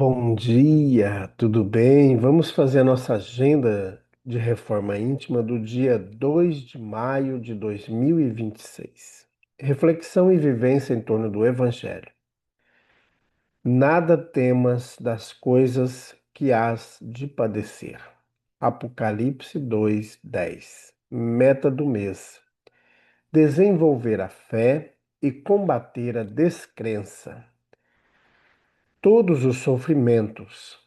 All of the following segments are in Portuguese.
Bom dia, tudo bem? Vamos fazer a nossa agenda de reforma íntima do dia 2 de maio de 2026. Reflexão e vivência em torno do Evangelho. Nada temas das coisas que hás de padecer. Apocalipse 2:10. Meta do mês: desenvolver a fé e combater a descrença. Todos os sofrimentos,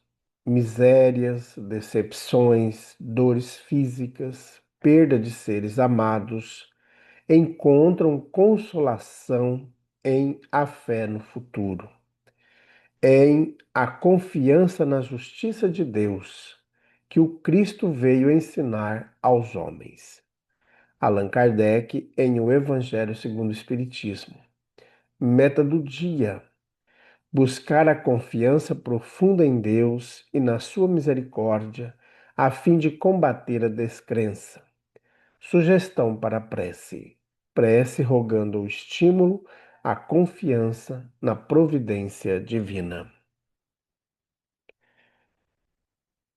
misérias, decepções, dores físicas, perda de seres amados, encontram consolação em a fé no futuro, em a confiança na justiça de Deus, que o Cristo veio ensinar aos homens. Allan Kardec, em O Evangelho segundo o Espiritismo. Meta do dia: buscar a confiança profunda em Deus e na sua misericórdia, a fim de combater a descrença. Sugestão para a prece: prece rogando o estímulo à confiança na providência divina.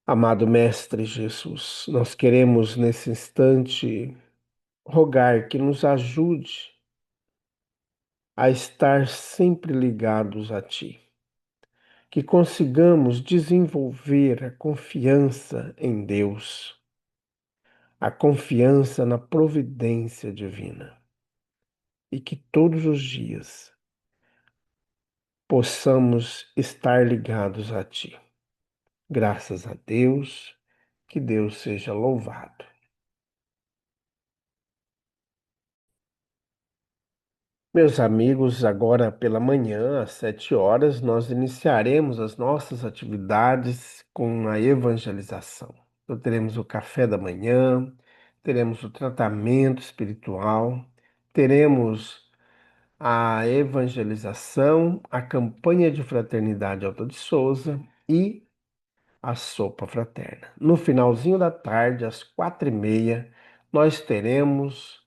Amado Mestre Jesus, nós queremos nesse instante rogar que nos ajude a estar sempre ligados a Ti, que consigamos desenvolver a confiança em Deus, a confiança na providência divina, e que todos os dias possamos estar ligados a Ti. Graças a Deus, que Deus seja louvado. Meus amigos, agora pela manhã, às 7 horas, nós iniciaremos as nossas atividades com a evangelização. Então, teremos o café da manhã, teremos o tratamento espiritual, teremos a evangelização, a campanha de fraternidade Alta de Souza e a sopa fraterna. No finalzinho da tarde, às 4h30, nós teremos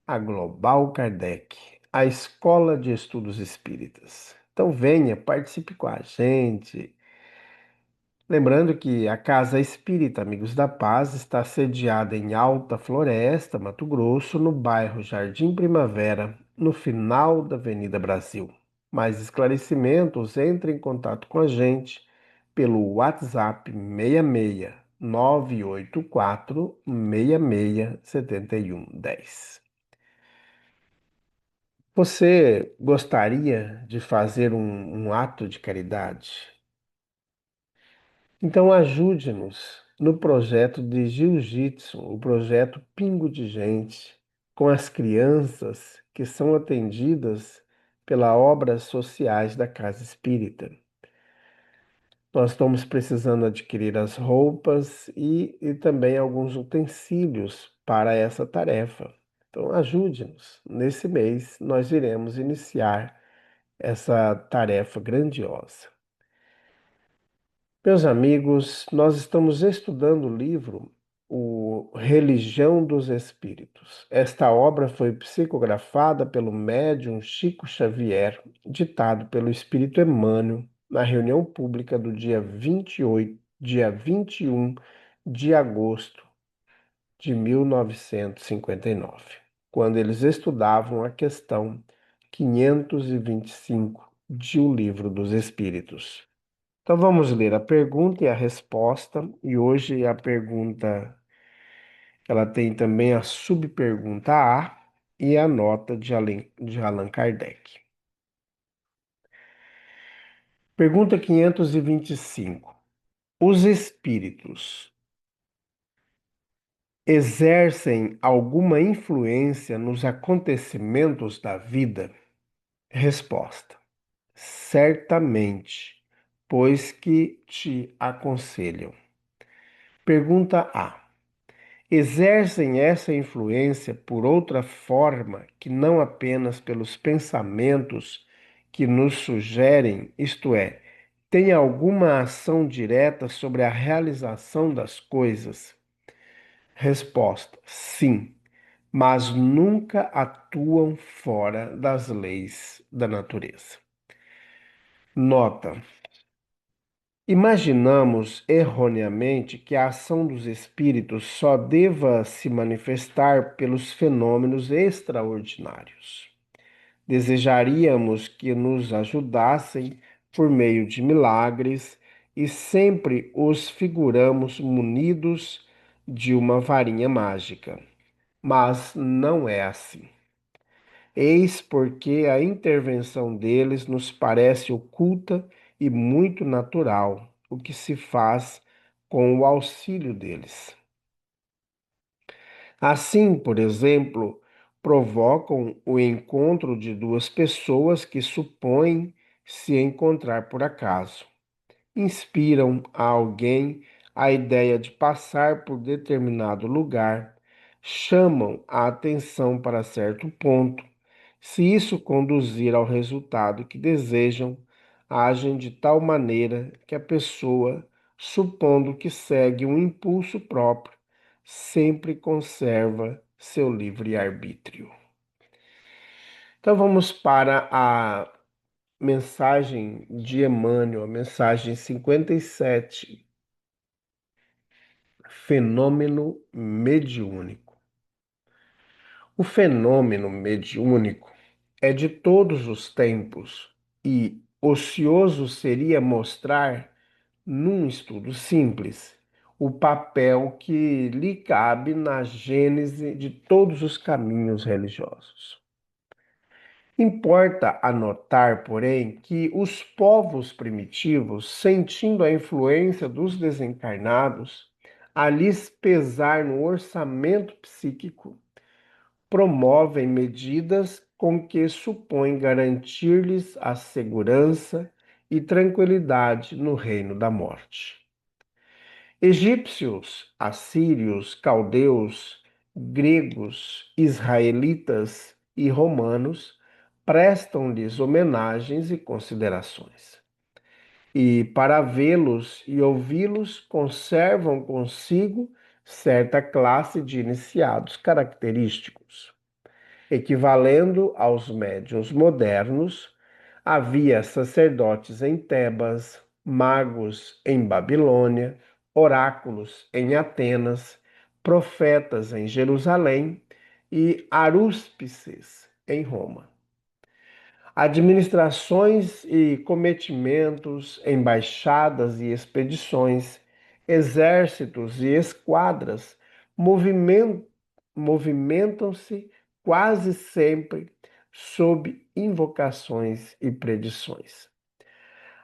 a Global Kardec, a Escola de Estudos Espíritas. Então venha, participe com a gente. Lembrando que a Casa Espírita Amigos da Paz está sediada em Alta Floresta, Mato Grosso, no bairro Jardim Primavera, no final da Avenida Brasil. Mais esclarecimentos, entre em contato com a gente pelo WhatsApp 66 984 66 7110. Você gostaria de fazer um ato de caridade? Então ajude-nos no projeto de Jiu-Jitsu, o projeto Pingo de Gente, com as crianças que são atendidas pelas obras sociais da Casa Espírita. Nós estamos precisando adquirir as roupas e também alguns utensílios para essa tarefa. Então ajude-nos. Nesse mês nós iremos iniciar essa tarefa grandiosa. Meus amigos, nós estamos estudando o livro O Religião dos Espíritos. Esta obra foi psicografada pelo médium Chico Xavier, ditado pelo Espírito Emmanuel na reunião pública do dia 21 de agosto de 1959, quando eles estudavam a questão 525 de O Livro dos Espíritos. Então vamos ler a pergunta e a resposta, e hoje a pergunta, ela tem também a subpergunta A e a nota de Allan Kardec. Pergunta 525. Os espíritos exercem alguma influência nos acontecimentos da vida? Resposta: certamente, pois que te aconselham. Pergunta A: exercem essa influência por outra forma que não apenas pelos pensamentos que nos sugerem, isto é, têm alguma ação direta sobre a realização das coisas? Resposta: sim, mas nunca atuam fora das leis da natureza. Nota: Imaginamos erroneamente que a ação dos espíritos só deva se manifestar pelos fenômenos extraordinários. Desejaríamos que nos ajudassem por meio de milagres e sempre os figuramos munidos de uma varinha mágica. Mas não é assim. Eis porque a intervenção deles nos parece oculta e muito natural, o que se faz com o auxílio deles. Assim, por exemplo, provocam o encontro de duas pessoas que supõem se encontrar por acaso. Inspiram a alguém a ideia de passar por determinado lugar, chamam a atenção para certo ponto. Se isso conduzir ao resultado que desejam, agem de tal maneira que a pessoa, supondo que segue um impulso próprio, sempre conserva seu livre-arbítrio. Então vamos para a mensagem de Emmanuel, a mensagem 57, fenômeno mediúnico. O fenômeno mediúnico é de todos os tempos e ocioso seria mostrar, num estudo simples, o papel que lhe cabe na gênese de todos os caminhos religiosos. Importa anotar, porém, que os povos primitivos, sentindo a influência dos desencarnados, a lhes pesar no orçamento psíquico, promovem medidas com que supõem garantir-lhes a segurança e tranquilidade no reino da morte. Egípcios, assírios, caldeus, gregos, israelitas e romanos prestam-lhes homenagens e considerações. E para vê-los e ouvi-los, conservam consigo certa classe de iniciados característicos. Equivalendo aos médiuns modernos, havia sacerdotes em Tebas, magos em Babilônia, oráculos em Atenas, profetas em Jerusalém e arúspices em Roma. Administrações e cometimentos, embaixadas e expedições, exércitos e esquadras movimentam-se quase sempre sob invocações e predições.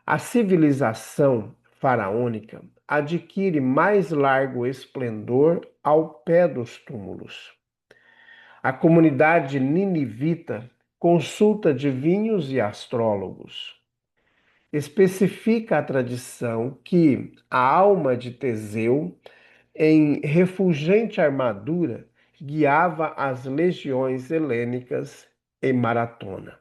A civilização faraônica adquire mais largo esplendor ao pé dos túmulos. A comunidade ninivita consulta adivinhos e astrólogos. Especifica a tradição que a alma de Teseu, em refulgente armadura, guiava as legiões helênicas em maratona.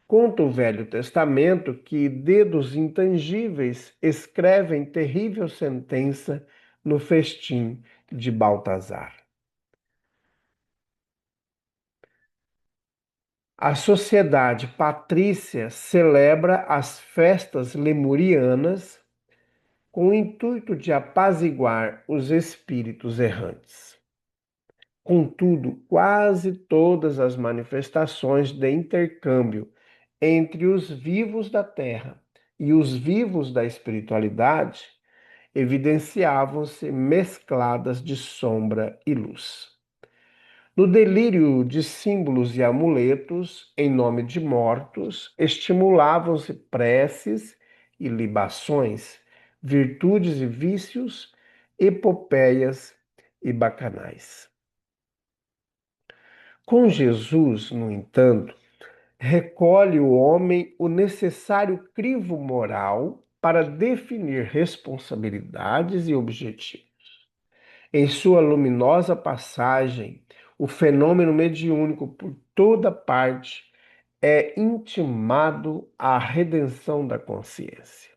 Conta o Velho Testamento que dedos intangíveis escrevem terrível sentença no festim de Baltazar. A sociedade patrícia celebra as festas lemurianas com o intuito de apaziguar os espíritos errantes. Contudo, quase todas as manifestações de intercâmbio entre os vivos da terra e os vivos da espiritualidade evidenciavam-se mescladas de sombra e luz. No delírio de símbolos e amuletos, em nome de mortos, estimulavam-se preces e libações, virtudes e vícios, epopeias e bacanais. Com Jesus, no entanto, recolhe o homem o necessário crivo moral para definir responsabilidades e objetivos. Em sua luminosa passagem, o fenômeno mediúnico por toda parte é intimado à redenção da consciência.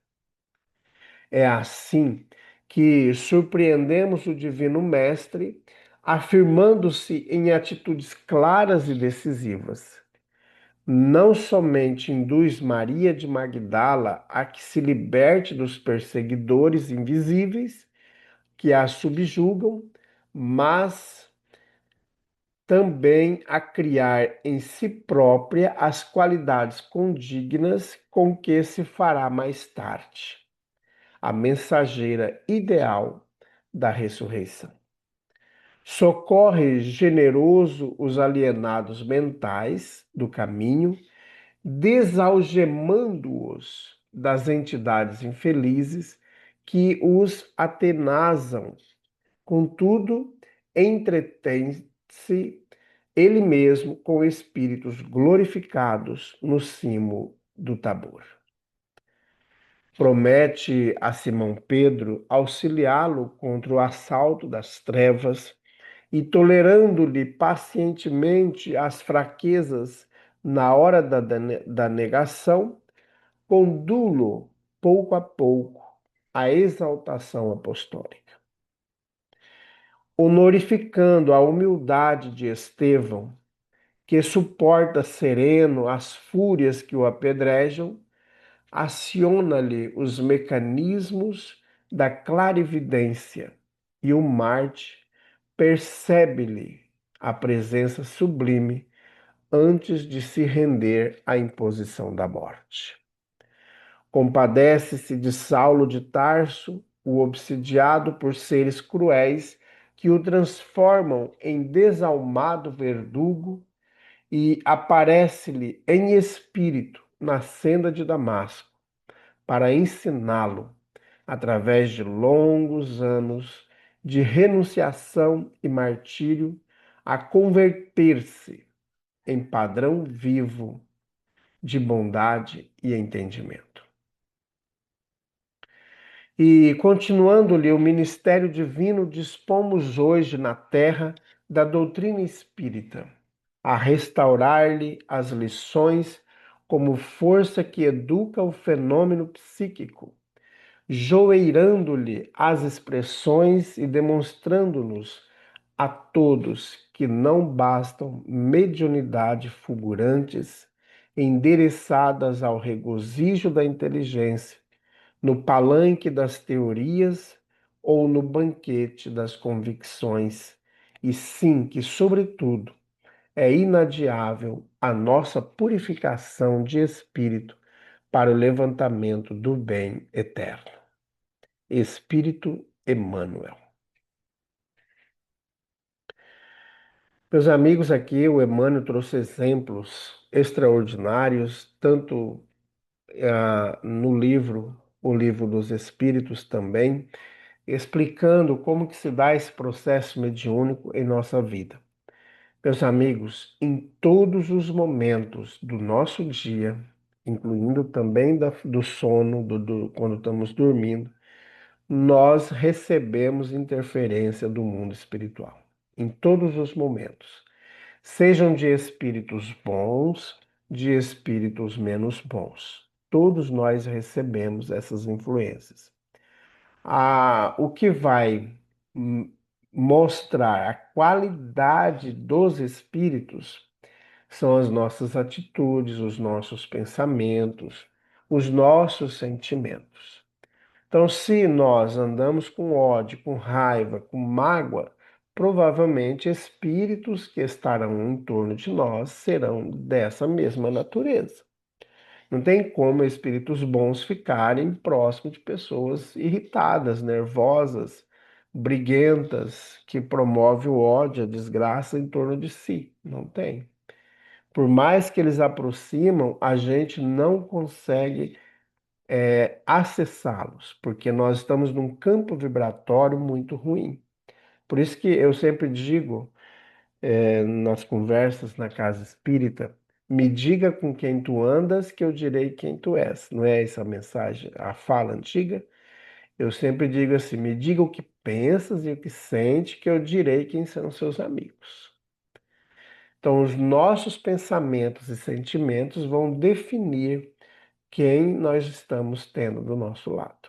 É assim que surpreendemos o Divino Mestre afirmando-se em atitudes claras e decisivas. não somente induz Maria de Magdala a que se liberte dos perseguidores invisíveis que a subjugam, mas também a criar em si própria as qualidades condignas com que se fará mais tarde a mensageira ideal da ressurreição. Socorre generoso os alienados mentais do caminho, desalgemando-os das entidades infelizes que os atenazam. Contudo, entretém-se ele mesmo com espíritos glorificados no cimo do Tabor. Promete a Simão Pedro auxiliá-lo contra o assalto das trevas e, tolerando-lhe pacientemente as fraquezas na hora da negação, condulo pouco a pouco à exaltação apostólica. Honorificando a humildade de Estevão, que suporta sereno as fúrias que o apedrejam, aciona-lhe os mecanismos da clarividência e o Marte percebe-lhe a presença sublime antes de se render à imposição da morte. Compadece-se de Saulo de Tarso, o obsidiado por seres cruéis que o transformam em desalmado verdugo, e aparece-lhe em espírito na senda de Damasco para ensiná-lo, através de longos anos de renunciação e martírio, a converter-se em padrão vivo de bondade e entendimento. E, continuando-lhe o ministério divino, dispomos hoje na terra da doutrina espírita, a restaurar-lhe as lições como força que educa o fenômeno psíquico, joeirando-lhe as expressões e demonstrando-nos a todos que não bastam mediunidade fulgurantes, endereçadas ao regozijo da inteligência, no palanque das teorias ou no banquete das convicções, e sim que, sobretudo, é inadiável a nossa purificação de espírito para o levantamento do bem eterno. Espírito Emmanuel. Meus amigos, aqui o Emmanuel trouxe exemplos extraordinários, tanto no livro, o Livro dos Espíritos também, explicando como que se dá esse processo mediúnico em nossa vida. Meus amigos, em todos os momentos do nosso dia, incluindo também do sono, quando estamos dormindo, nós recebemos interferência do mundo espiritual. Em todos os momentos. Sejam de espíritos bons, de espíritos menos bons. Todos nós recebemos essas influências. O que vai mostrar a qualidade dos espíritos são as nossas atitudes, os nossos pensamentos, os nossos sentimentos. Então, se nós andamos com ódio, com raiva, com mágoa, provavelmente espíritos que estarão em torno de nós serão dessa mesma natureza. Não tem como espíritos bons ficarem próximos de pessoas irritadas, nervosas, briguentas, que promovem o ódio, a desgraça em torno de si. Não tem. Por mais que eles aproximam, a gente não consegue acessá-los, porque nós estamos num campo vibratório muito ruim. Por isso que eu sempre digo, nas conversas na casa espírita, me diga com quem tu andas, que eu direi quem tu és. Não é essa a mensagem, a fala antiga? Eu sempre digo assim: me diga o que pensas e o que sente, que eu direi quem são seus amigos. Então, os nossos pensamentos e sentimentos vão definir quem nós estamos tendo do nosso lado.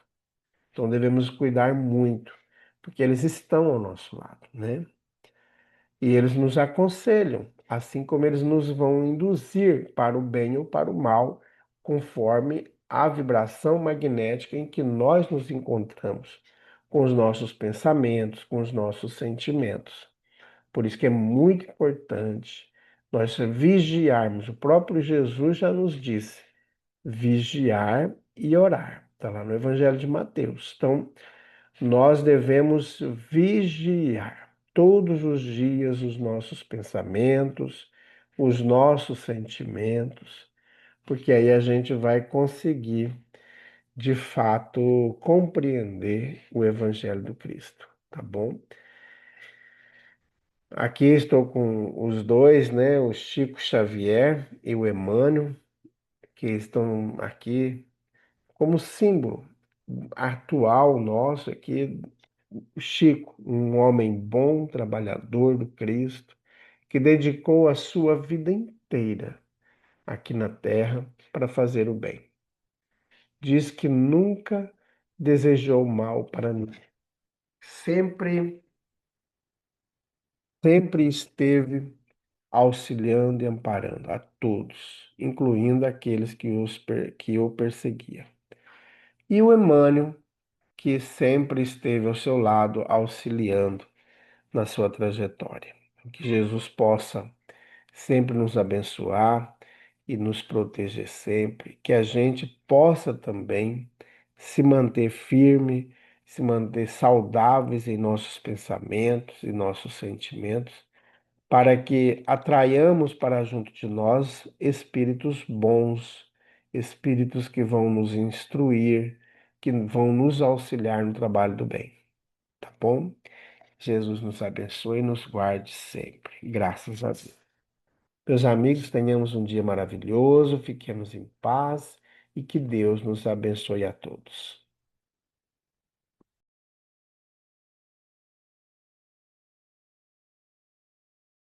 Então, devemos cuidar muito, porque eles estão ao nosso lado, né? E eles nos aconselham. assim como eles nos vão induzir para o bem ou para o mal, conforme a vibração magnética em que nós nos encontramos, com os nossos pensamentos, com os nossos sentimentos. Por isso que é muito importante nós vigiarmos. O próprio Jesus já nos disse: vigiar e orar. Está lá no Evangelho de Mateus. Então, nós devemos vigiar todos os dias os nossos pensamentos, os nossos sentimentos, porque aí a gente vai conseguir, de fato, compreender o Evangelho do Cristo, tá bom? Aqui estou com os dois, né? O Chico Xavier e o Emmanuel, que estão aqui como símbolo atual nosso aqui. O Chico, um homem bom, trabalhador do Cristo, que dedicou a sua vida inteira aqui na Terra para fazer o bem. Diz que nunca desejou mal para ninguém. Sempre, sempre esteve auxiliando e amparando a todos, incluindo aqueles que o perseguiam. E o Emmanuel, que sempre esteve ao seu lado, auxiliando na sua trajetória. Que Jesus possa sempre nos abençoar e nos proteger sempre, que a gente possa também se manter firme, se manter saudáveis em nossos pensamentos e nossos sentimentos, para que atraiamos para junto de nós espíritos bons, espíritos que vão nos instruir, que vão nos auxiliar no trabalho do bem, tá bom? Jesus nos abençoe e nos guarde sempre. Graças a Deus. Meus amigos, tenhamos um dia maravilhoso, fiquemos em paz e que Deus nos abençoe a todos.